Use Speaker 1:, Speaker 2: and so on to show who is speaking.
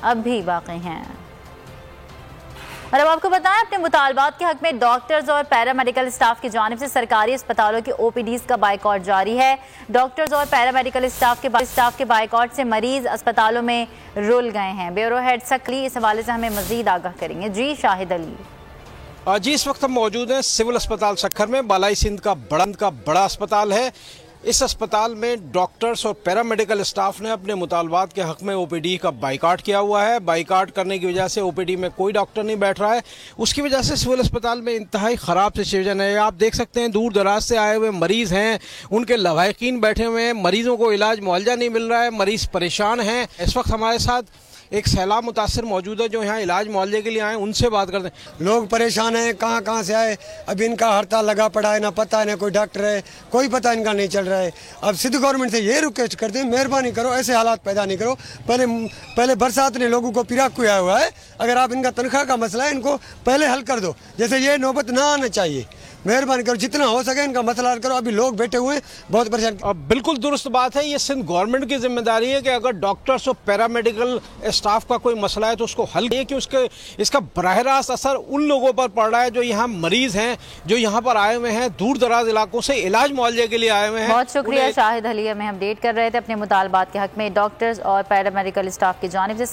Speaker 1: अब भी बाकी हैं। और अब आपको बताएं, अपने मुतालबात के हक में डॉक्टर्स और पैरामेडिकल स्टाफ की जानिब से सरकारी अस्पतालों की ओपीडीज का बाइकआउट जारी है। डॉक्टर्स और पैरामेडिकल स्टाफ के बाइकआउट से मरीज अस्पतालों में रुल गए हैं। ब्यूरो हेड सकली इस हवाले से हमें मजीद आगाह करेंगे। जी शाहिद अली।
Speaker 2: जी, इस वक्त हम मौजूद हैं सिविल अस्पताल सक्खर में। बालाई सिंध का बड़ा अस्पताल है। इस अस्पताल में डॉक्टर्स और पैरामेडिकल स्टाफ ने अपने मुतालबात के हक में ओपीडी का बाइकाट किया हुआ है। बाइकाट करने की वजह से ओपीडी में कोई डॉक्टर नहीं बैठ रहा है। उसकी वजह से सिविल अस्पताल में इंतहाई ख़राब सिचुएशन है। आप देख सकते हैं, दूर दराज से आए हुए मरीज़ हैं, उनके लवाहिकीन बैठे हुए हैं, मरीज़ों को इलाज मुआवजा नहीं मिल रहा है, मरीज़ परेशान हैं। इस वक्त हमारे साथ एक सैलाब मुतासर मौजूद है जो यहाँ इलाज मुआवजे के लिए आए, उनसे बात करते हैं।
Speaker 3: लोग परेशान हैं, कहाँ से आए। अब इनका हड़ताल लगा पड़ा है, ना पता है ना कोई डॉक्टर है, कोई पता इनका नहीं चल रहा है। अब सिद्ध गवर्नमेंट से ये रिक्वेस्ट करते हैं, मेहरबानी करो ऐसे हालात पैदा नहीं करो। पहले बरसात ने लोगों को पिराक किया हुआ है। अगर आप इनका तनख्वाह का मसला है, इनको पहले हल कर दो। जैसे ये नौबत ना आना चाहिए। मेहरबानी करो, जितना हो सके इनका मसला हल करो। अभी लोग बैठे हुए हैं बहुत परेशान।
Speaker 2: अब बिल्कुल दुरुस्त बात है, ये सिंध गवर्नमेंट की जिम्मेदारी है कि अगर डॉक्टर्स और पैरामेडिकल स्टाफ का कोई मसला है तो उसको हल किए कि इसका बराह रास्त असर उन लोगों पर पड़ रहा है जो यहाँ मरीज हैं, जो यहाँ पर आए हुए हैं, दूर दराज इलाकों से इलाज मुआवजे के लिए आए हुए हैं।
Speaker 1: बहुत शुक्रिया शाहिद अली, हमें अपडेट कर रहे थे अपने मुतालबात के हक में डॉक्टर्स और पैरामेडिकल स्टाफ की जानिब से।